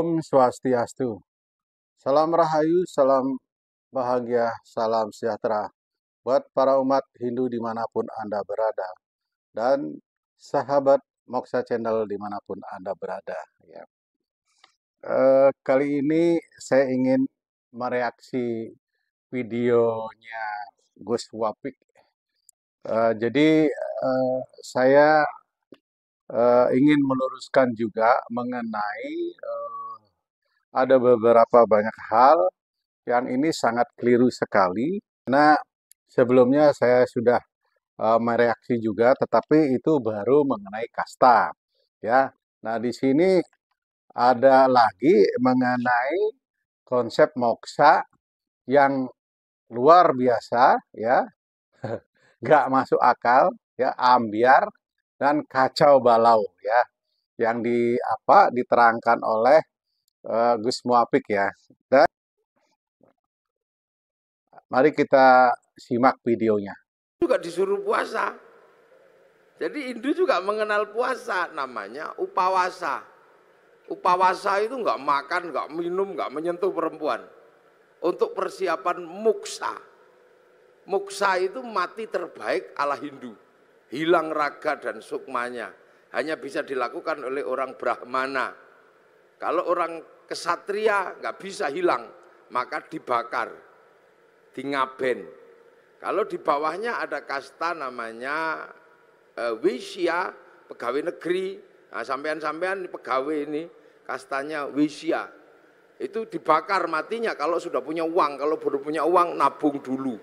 Om Swastiastu. Salam Rahayu, salam bahagia, salam sejahtera buat para umat Hindu dimanapun Anda berada. Dan sahabat Moksha Channel dimanapun Anda berada. Ya. Kali ini saya ingin mereaksi videonya Gus Wapik. Jadi saya ingin meluruskan juga mengenai ada beberapa banyak hal yang ini sangat keliru sekali. Nah, sebelumnya saya sudah mereaksi juga, tetapi itu baru mengenai kasta. Ya, nah di sini ada lagi mengenai konsep moksha yang luar biasa, ya, nggak masuk akal, ya, ambiar dan kacau balau, ya, yang diterangkan oleh Gus Muapik, ya. Dan mari kita simak videonya. Juga disuruh puasa. Jadi Hindu juga mengenal puasa, namanya upawasa. Upawasa itu nggak makan, nggak minum, nggak menyentuh perempuan. Untuk persiapan muksa. Muksa itu mati terbaik ala Hindu. Hilang raga dan sukmanya. Hanya bisa dilakukan oleh orang Brahmana. Kalau orang kesatria nggak bisa hilang, maka dibakar, dingaben. Kalau di bawahnya ada kasta namanya Wisya, pegawai negeri. Nah, sampean-sampean pegawai ini kastanya Wisya. Itu dibakar matinya kalau sudah punya uang, kalau belum punya uang nabung dulu.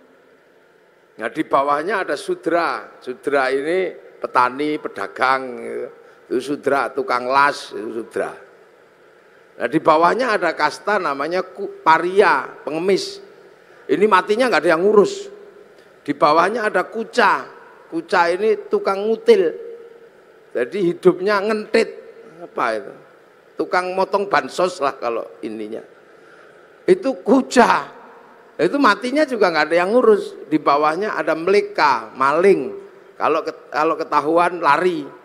Nah, di bawahnya ada Sudra. Sudra ini petani, pedagang, itu Sudra, tukang las, itu Sudra. Nah, di bawahnya ada kasta namanya Paria, pengemis. Ini matinya nggak ada yang ngurus. Di bawahnya ada Kuca. Kuca ini tukang ngutil. Jadi hidupnya ngentit. Apa itu? Tukang motong bansos lah kalau ininya. Itu Kuca. Itu matinya juga nggak ada yang ngurus. Di bawahnya ada Meleka, maling. Kalau ketahuan lari.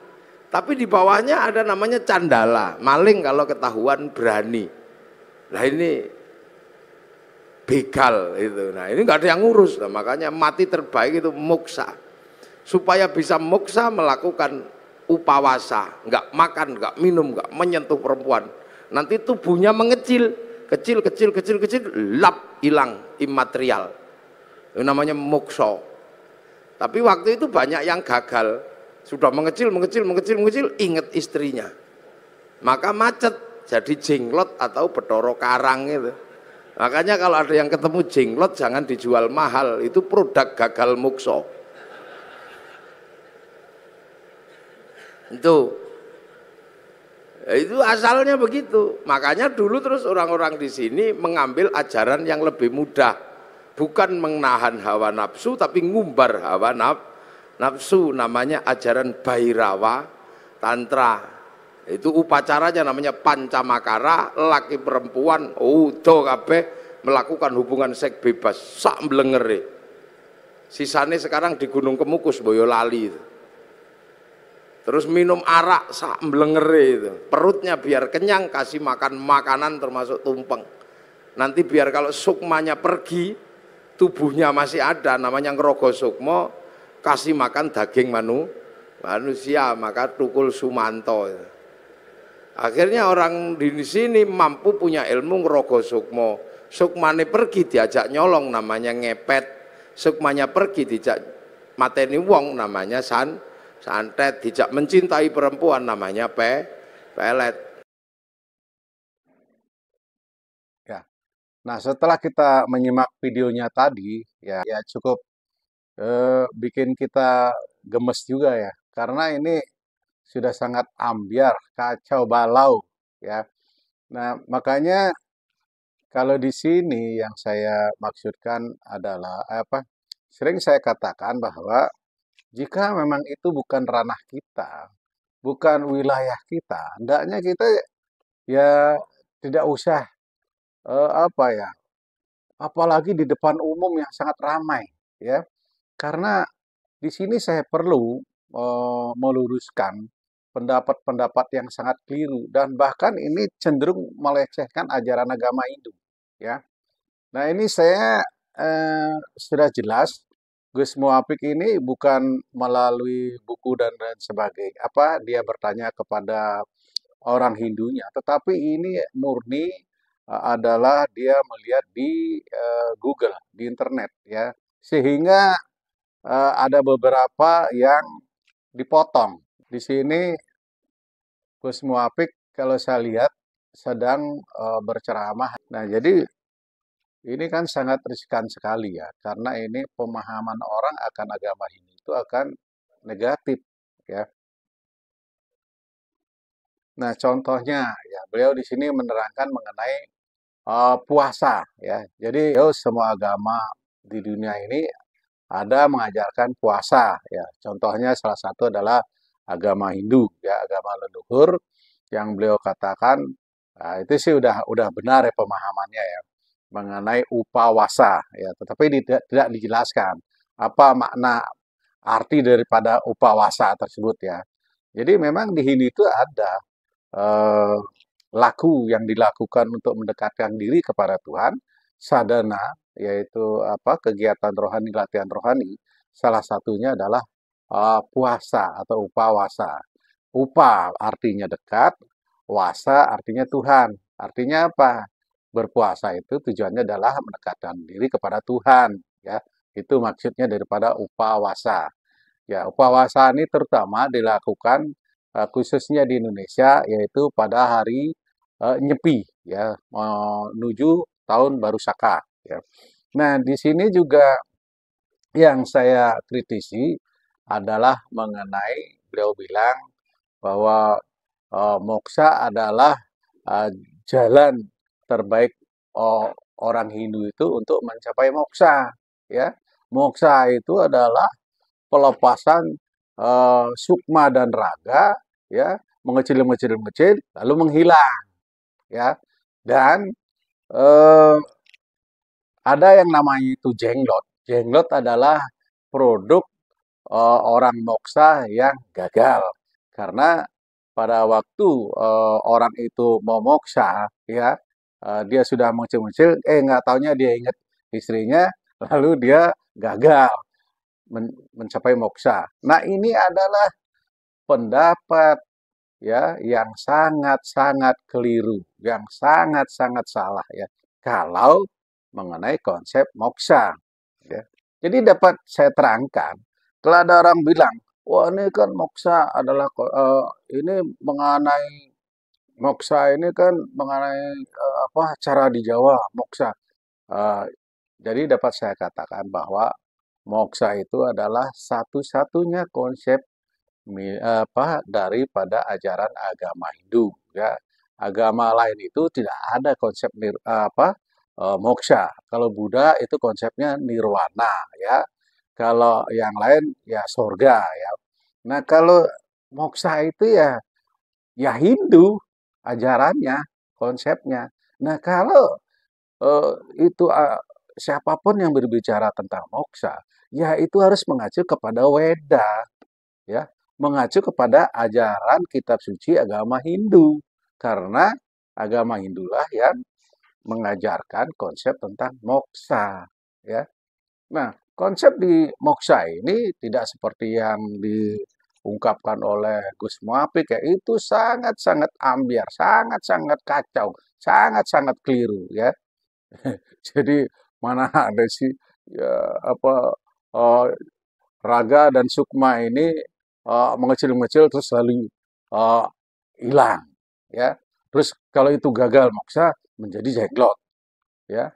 Tapi di bawahnya ada namanya Candala, maling kalau ketahuan berani. Nah ini begal itu. Nah ini nggak ada yang ngurus. Nah, makanya mati terbaik itu muksa. Supaya bisa muksa melakukan upawasa, nggak makan, nggak minum, nggak menyentuh perempuan. Nanti tubuhnya mengecil, kecil, lap, hilang, imaterial. Itu namanya muksa. Tapi waktu itu banyak yang gagal. Sudah mengecil, ingat istrinya. Maka macet, jadi jenglot atau Bathara Karang itu. Makanya kalau ada yang ketemu jenglot jangan dijual mahal, itu produk gagal muksa. Itu asalnya begitu. Makanya dulu terus orang-orang di sini mengambil ajaran yang lebih mudah, bukan menahan hawa nafsu tapi ngumbar hawa nafsu, namanya ajaran Bhairawa Tantra. Itu upacaranya namanya pancamakara, laki perempuan udo kabeh melakukan hubungan seks bebas sak mblengere. Sisane sekarang di Gunung Kemukus Boyolali itu. Terus minum arak sak mblengere itu. Perutnya biar kenyang, kasih makan makanan termasuk tumpeng. Nanti biar kalau sukmanya pergi, tubuhnya masih ada, namanya ngerogo sukmo, kasih makan daging manusia, maka tukul sumanto. Akhirnya orang di sini mampu punya ilmu ngerogo sukmo. Sukmane pergi diajak nyolong, namanya ngepet. Sukmanya pergi dijak mateni wong, namanya santet. Dijak mencintai perempuan, namanya pelet. Ya. Nah, setelah kita menyimak videonya tadi, ya cukup bikin kita gemes juga ya, karena ini sudah sangat ambiar, kacau balau, ya. Nah, makanya kalau di sini yang saya maksudkan adalah sering saya katakan bahwa jika memang itu bukan ranah kita, bukan wilayah kita, hendaknya kita ya tidak usah apalagi di depan umum yang sangat ramai, ya. Karena di sini saya perlu meluruskan pendapat-pendapat yang sangat keliru dan bahkan ini cenderung melecehkan ajaran agama Hindu, ya. Nah, ini saya sudah jelas Gus Muafik ini bukan melalui buku dan lain sebagainya. Dia bertanya kepada orang Hindunya, tetapi ini murni adalah dia melihat di Google, di internet, ya. Sehingga ada beberapa yang dipotong. Di sini Gus Muafik kalau saya lihat sedang berceramah. Nah, jadi ini kan sangat riskan sekali ya, karena ini pemahaman orang akan agama ini itu akan negatif, ya. Nah, contohnya ya beliau di sini menerangkan mengenai puasa, ya. Jadi semua agama di dunia ini ada mengajarkan puasa, ya. Contohnya salah satu adalah agama Hindu, ya, agama leluhur yang beliau katakan, nah, itu sih udah benar ya pemahamannya ya mengenai upawasa, ya. Tetapi tidak dijelaskan apa makna arti daripada upawasa tersebut, ya. Jadi memang di Hindu itu ada eh, laku yang dilakukan untuk mendekatkan diri kepada Tuhan, sadhana, yaitu kegiatan rohani, latihan rohani. Salah satunya adalah puasa atau upawasa. Upa artinya dekat, wasa artinya Tuhan. Artinya apa? Berpuasa itu tujuannya adalah mendekatkan diri kepada Tuhan, ya. Itu maksudnya daripada upawasa. Ya, upawasa ini terutama dilakukan khususnya di Indonesia yaitu pada hari Nyepi, ya, menuju tahun baru Saka, ya. Nah, di sini juga yang saya kritisi adalah mengenai beliau bilang bahwa moksa adalah uh, jalan terbaik orang Hindu itu untuk mencapai moksa, ya. Moksa itu adalah pelepasan sukma dan raga, ya, mengecil lalu menghilang, ya. Dan eh, ada yang namanya itu jenglot. Jenglot adalah produk orang moksa yang gagal karena pada waktu orang itu mau moksa, ya, dia sudah mengecil-mengecil, nggak taunya dia ingat istrinya, lalu dia gagal mencapai moksa. Nah, ini adalah pendapat, ya, yang sangat-sangat keliru, yang sangat-sangat salah, ya. Kalau mengenai konsep moksa, ya. Jadi dapat saya terangkan, kalau ada orang bilang, wah ini kan moksa adalah ini mengenai moksa ini kan mengenai cara di Jawa moksa. Eh, jadi dapat saya katakan bahwa moksa itu adalah satu-satunya konsep daripada ajaran agama Hindu, ya. Agama lain itu tidak ada konsep moksha. Kalau Buddha itu konsepnya nirwana, ya. Kalau yang lain ya surga, ya. Nah, kalau moksha itu ya Hindu ajarannya, konsepnya. Nah, kalau eh, itu siapapun yang berbicara tentang moksha, ya itu harus mengacu kepada Weda, ya, mengacu kepada ajaran kitab suci agama Hindu, karena agama Hindulah yang mengajarkan konsep tentang moksa, ya. Nah, konsep di moksa ini tidak seperti yang diungkapkan oleh Gus Muafik, ya, itu sangat-sangat ambiar, sangat-sangat kacau, sangat-sangat keliru, ya. Jadi mana ada sih ya eh, raga dan sukma ini mengecil-mengecil terus lalu uh, hilang, ya. Terus kalau itu gagal moksa menjadi jenglot, ya.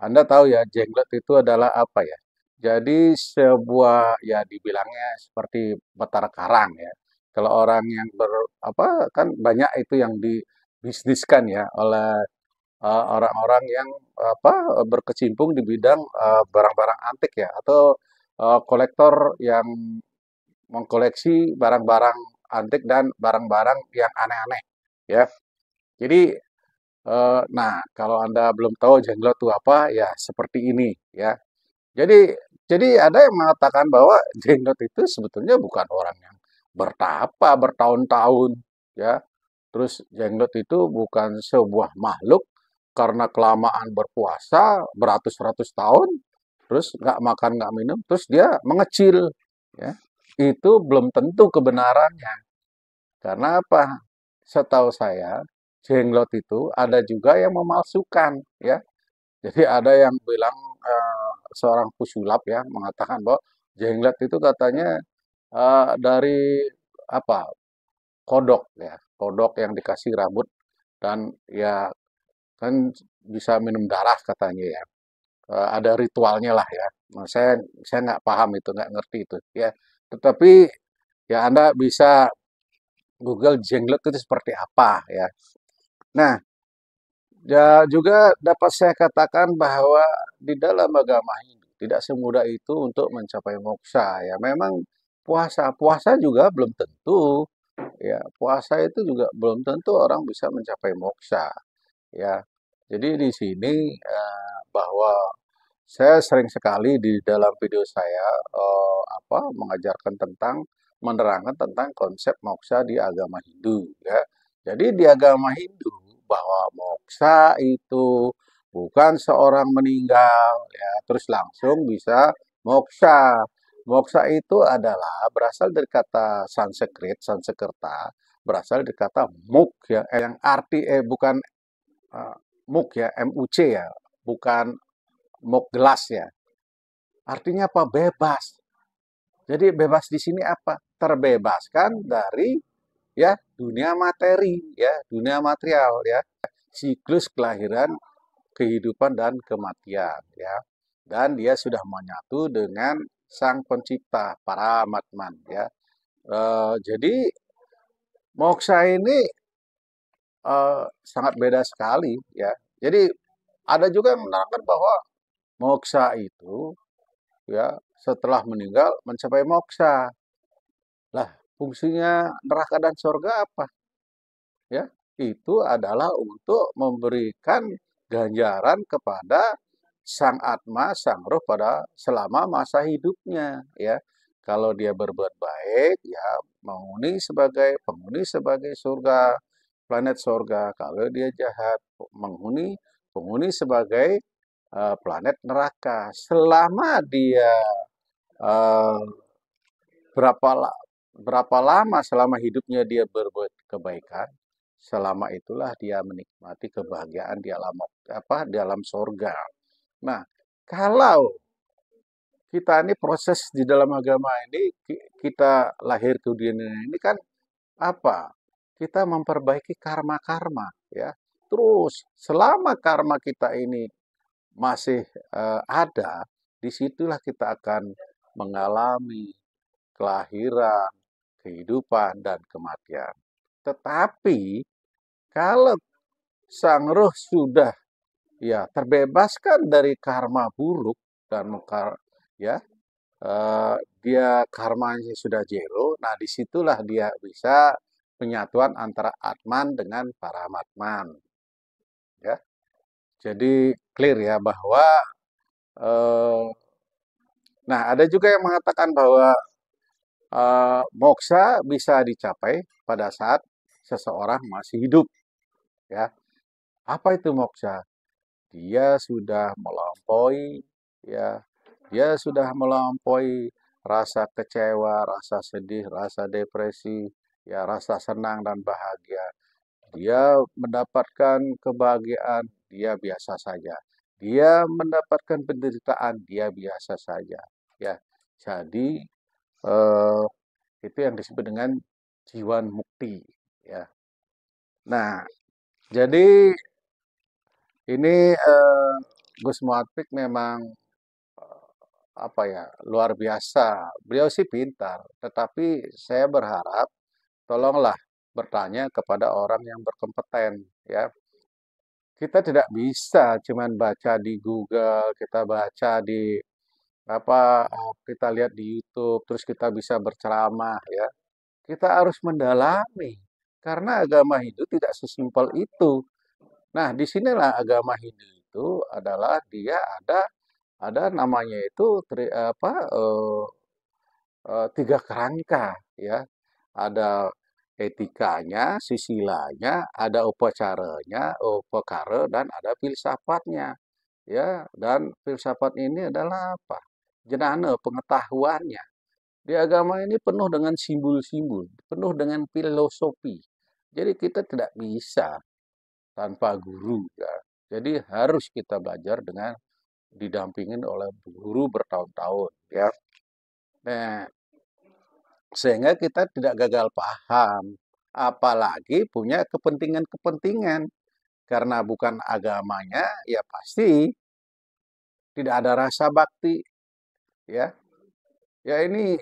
Anda tahu ya jenglot itu adalah apa ya? Jadi sebuah ya dibilangnya seperti batara karang, ya. Kalau orang yang kan banyak itu yang dibisniskan ya oleh orang-orang yang berkecimpung di bidang barang-barang antik, ya, atau kolektor yang mengkoleksi barang-barang antik dan barang-barang yang aneh-aneh, ya. Jadi nah, kalau Anda belum tahu jenglot itu apa, ya seperti ini, ya. Jadi ada yang mengatakan bahwa jenglot itu sebetulnya bukan orang yang bertapa bertahun-tahun, ya. Terus jenglot itu bukan sebuah makhluk karena kelamaan berpuasa beratus-ratus tahun, terus nggak makan nggak minum, terus dia mengecil, ya. Itu belum tentu kebenarannya. Karena apa? Setahu saya, jenglot itu ada juga yang memalsukan, ya. Jadi ada yang bilang seorang pesulap ya mengatakan bahwa jenglot itu katanya dari apa? Kodok ya, kodok yang dikasih rambut dan ya kan bisa minum darah katanya ya. Ada ritualnya lah ya. Nah, saya nggak paham itu, nggak ngerti itu ya. Tetapi ya Anda bisa Google jenglot itu seperti apa ya. Nah, ya juga dapat saya katakan bahwa di dalam agama Hindu tidak semudah itu untuk mencapai moksha ya. Memang puasa juga belum tentu ya. Puasa itu juga belum tentu orang bisa mencapai moksha ya. Jadi di sini bahwa saya sering sekali di dalam video saya mengajarkan tentang menerangkan tentang konsep moksha di agama Hindu ya. Jadi di agama Hindu bahwa moksha itu bukan seorang meninggal ya terus langsung bisa moksha. Moksha itu adalah berasal dari kata Sanskerta, berasal dari kata muk ya yang arti bukan muk ya, MUC ya, bukan muk gelas ya. Artinya apa? Bebas. Jadi bebas di sini apa? Terbebaskan dari ya dunia materi ya, dunia material ya. Siklus kelahiran, kehidupan dan kematian ya. Dan dia sudah menyatu dengan Sang Pencipta, Paramatman ya. Jadi moksha ini sangat beda sekali ya. Jadi ada juga yang menerangkan bahwa moksha itu ya setelah meninggal mencapai moksha. Lah, fungsinya neraka dan surga apa? Ya, itu adalah untuk memberikan ganjaran kepada sang atma, sang roh pada selama masa hidupnya, ya. Kalau dia berbuat baik, ya penghuni sebagai surga, planet surga. Kalau dia jahat, penghuni sebagai planet neraka. Selama dia eh, berapa berapa lama selama hidupnya dia berbuat kebaikan, selama itulah dia menikmati kebahagiaan di alam di alam surga. Nah, kalau kita ini proses di dalam agama ini kita lahir ke dunia ini kan apa? Kita memperbaiki karma-karma ya. Terus selama karma kita ini masih ada, disitulah kita akan mengalami kelahiran, kehidupan, dan kematian. Tetapi kalau sang roh sudah ya terbebaskan dari karma buruk dan ya dia karmanya sudah zero, nah disitulah dia bisa penyatuan antara Atman dengan Paramatman. Ya, jadi clear ya bahwa nah ada juga yang mengatakan bahwa moksha bisa dicapai pada saat seseorang masih hidup. Ya, apa itu moksha? Dia sudah melampaui, ya, dia sudah melampaui rasa kecewa, rasa sedih, rasa depresi, ya, rasa senang dan bahagia. Dia mendapatkan kebahagiaan, dia biasa saja. Dia mendapatkan penderitaan, dia biasa saja. Ya, jadi eh, itu yang disebut dengan jiwan mukti. Ya. Nah, jadi ini Gus Muhadjir memang apa ya luar biasa. Beliau sih pintar, tetapi saya berharap tolonglah bertanya kepada orang yang berkompeten. Ya, kita tidak bisa cuman baca di Google, kita baca di kita lihat di YouTube, terus kita bisa berceramah. Ya, kita harus mendalami karena agama Hindu tidak sesimpel itu. Nah, disinilah agama Hindu itu adalah dia ada namanya itu tiga kerangka ya. ada etikanya, sisilanya, ada upacaranya, upakara, dan ada filsafatnya. Ya, dan filsafat ini adalah apa? Jnana, pengetahuannya. Di agama ini penuh dengan simbol-simbol, penuh dengan filosofi. Jadi kita tidak bisa tanpa guru ya. Jadi harus kita belajar dengan didampingin oleh guru bertahun-tahun ya. Nah, sehingga kita tidak gagal paham, apalagi punya kepentingan-kepentingan. Karena bukan agamanya, ya pasti tidak ada rasa bakti ya. Ya ini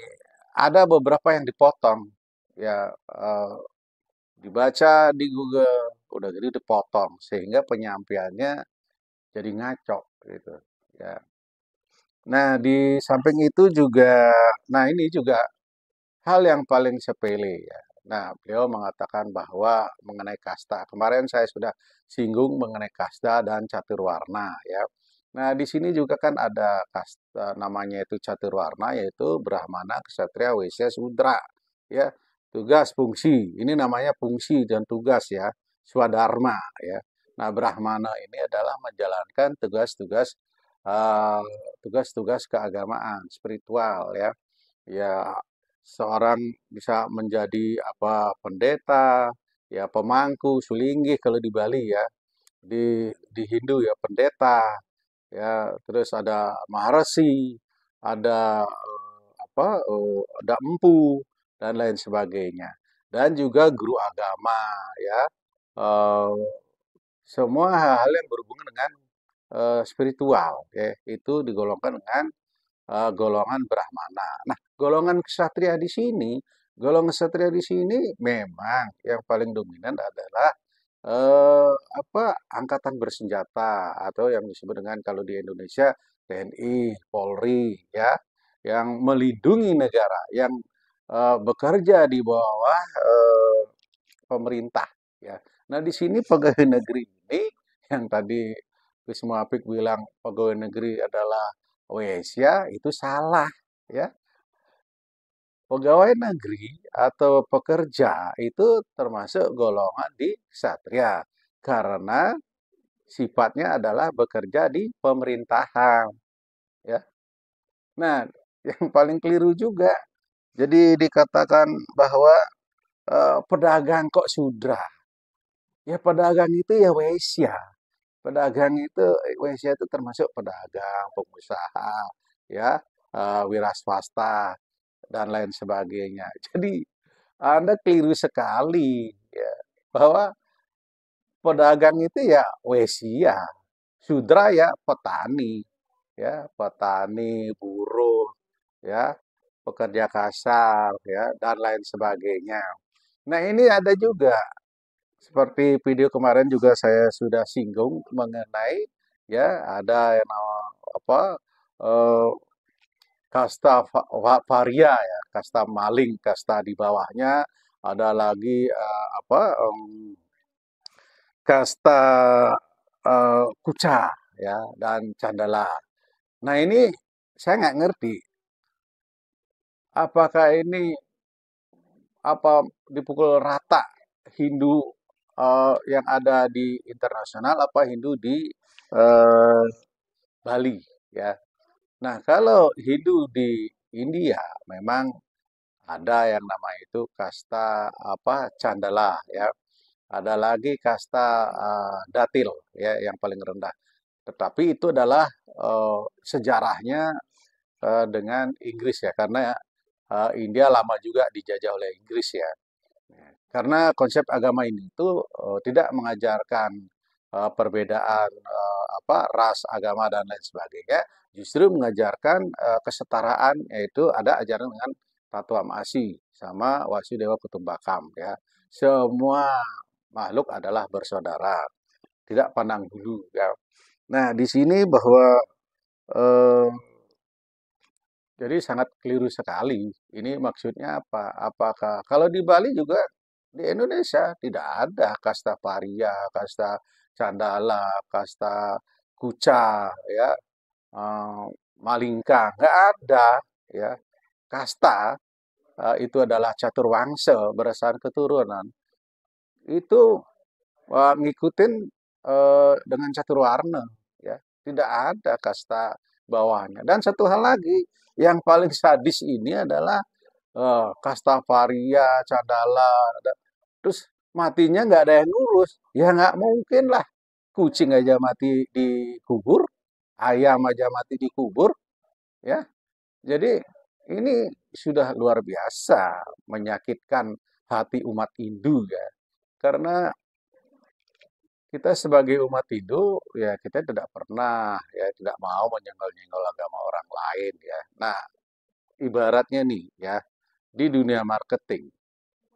ada beberapa yang dipotong ya, dibaca di Google udah gitu dipotong sehingga penyampaiannya jadi ngaco gitu ya. Nah, di samping itu juga, nah ini juga hal yang paling sepele ya. Nah, beliau mengatakan bahwa mengenai kasta, kemarin saya sudah singgung mengenai kasta dan caturwarna ya. Nah, di sini juga kan ada kasta namanya itu caturwarna, yaitu Brahmana, Ksatria, Waisya, Sudra ya. Tugas fungsi, ini namanya fungsi dan tugas ya, swadharma ya. Nah, Brahmana ini adalah menjalankan tugas-tugas eh, tugas-tugas keagamaan, spiritual ya. Ya, seorang bisa menjadi apa pendeta, ya pemangku, sulinggi kalau di Bali ya. Di Hindu ya pendeta, ya terus ada maharesi, ada apa ada empu dan lain sebagainya. Dan juga guru agama ya. Eh, semua hal-hal yang berhubungan dengan spiritual ya, itu digolongkan dengan golongan Brahmana. Nah, golongan ksatria di sini, golongan ksatria di sini memang yang paling dominan adalah apa angkatan bersenjata atau yang disebut dengan kalau di Indonesia TNI, Polri, ya, yang melindungi negara, yang bekerja di bawah pemerintah, ya. Nah, di sini pegawai negeri ini yang tadi Wisma Apik bilang pegawai negeri adalah Wesia itu salah ya. Pegawai negeri atau pekerja itu termasuk golongan di ksatria karena sifatnya adalah bekerja di pemerintahan ya. Nah, yang paling keliru juga jadi dikatakan bahwa pedagang kok sudra. Ya pedagang itu ya wesya. Pedagang itu Indonesia itu termasuk pedagang, pengusaha, ya, wira swasta dan lain sebagainya. Jadi Anda keliru sekali ya bahwa pedagang itu ya wesia, sudra ya petani, buruh, ya, pekerja kasar, ya, dan lain sebagainya. Nah ini ada juga seperti video kemarin juga saya sudah singgung mengenai ya ada yang apa eh, kasta varia ya, kasta maling, kasta di bawahnya ada lagi kasta kuca ya dan candala. Nah ini saya nggak ngerti apakah ini apa dipukul rata Hindu yang ada di internasional apa Hindu di eh, Bali ya. Nah, kalau Hindu di India memang ada yang nama itu kasta apa Candala ya. Ada lagi kasta Datil ya yang paling rendah. Tetapi itu adalah sejarahnya dengan Inggris ya karena India lama juga dijajah oleh Inggris ya. Karena konsep agama ini itu tidak mengajarkan perbedaan apa ras, agama dan lain sebagainya, justru mengajarkan kesetaraan yaitu ada ajaran dengan Tatwa Masi sama Wasudewa Kutumbakam ya. Semua makhluk adalah bersaudara, tidak pandang bulu ya. Nah, di sini bahwa eh, jadi sangat keliru sekali. Ini maksudnya apa? Apakah kalau di Bali juga di Indonesia tidak ada kasta paria, kasta candala, kasta kuca, ya, eh, malingka, nggak ada, ya, kasta. itu adalah caturwangsa berdasarkan keturunan, itu ngikutin dengan catur warna, ya. Tidak ada kasta bawahnya. Dan satu hal lagi, yang paling sadis ini adalah kasta varia, cadala, terus matinya nggak ada yang ngurus. Ya nggak mungkin lah. Kucing aja mati dikubur, ayam aja mati dikubur, ya. Jadi ini sudah luar biasa menyakitkan hati umat Hindu ya. Karena kita sebagai umat Hindu, ya kita tidak pernah, ya tidak mau menyenggol-nyenggol agama orang lain ya. Nah, ibaratnya nih ya, di dunia marketing,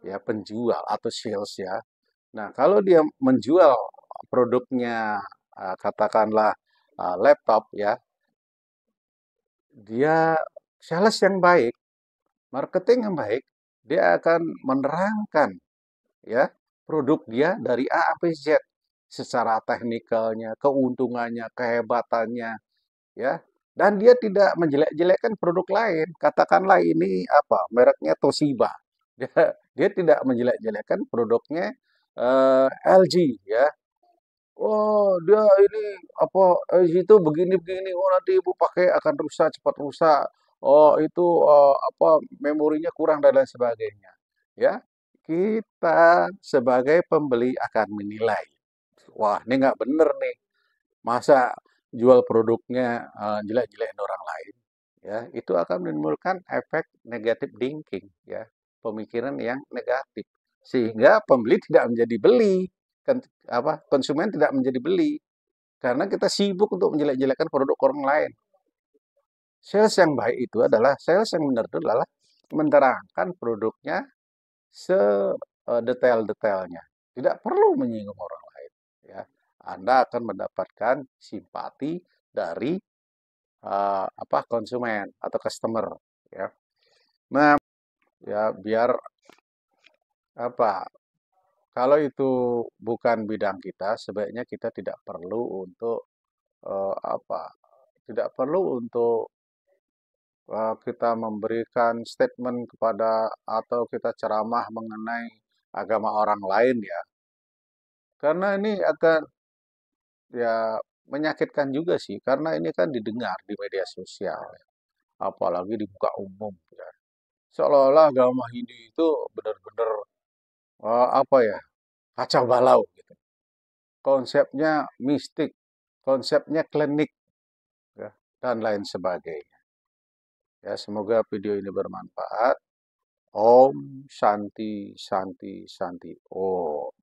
ya penjual atau sales ya. Nah, kalau dia menjual produknya, katakanlah laptop ya, dia sales yang baik, marketing yang baik, dia akan menerangkan ya produk dia dari A sampai Z secara teknikalnya, keuntungannya, kehebatannya, ya. Dan dia tidak menjelek-jelekkan produk lain. Katakanlah ini apa, mereknya Toshiba. Dia tidak menjelek-jelekkan produknya LG, ya. Oh, dia ini apa LG itu begini-begini. Oh, nanti ibu pakai akan rusak, cepat rusak. Oh, itu apa memorinya kurang dan lain sebagainya. Ya, kita sebagai pembeli akan menilai. Wah, ini nggak bener nih. Masa jual produknya jelek-jelekin orang lain, ya itu akan menimbulkan efek negatif thinking, ya pemikiran yang negatif, sehingga pembeli tidak menjadi beli, kan apa konsumen tidak menjadi beli karena kita sibuk untuk menjelek-jelekan produk orang lain. Sales yang baik itu adalah sales yang benar itu adalah menerangkan produknya sedetail-detailnya, tidak perlu menyinggung orang lain, ya. Anda akan mendapatkan simpati dari apa konsumen atau customer, ya. Nah, ya biar apa kalau itu bukan bidang kita, sebaiknya kita tidak perlu untuk apa tidak perlu untuk kita memberikan statement kepada atau kita ceramah mengenai agama orang lain ya. Karena ini akan ya menyakitkan juga sih, karena ini kan didengar di media sosial, apalagi di muka umum ya. Seolah-olah agama Hindu itu benar-benar apa ya, kacau balau gitu. Konsepnya mistik, konsepnya klinik ya, dan lain sebagainya. Ya, semoga video ini bermanfaat. Om Shanti Shanti Shanti Om.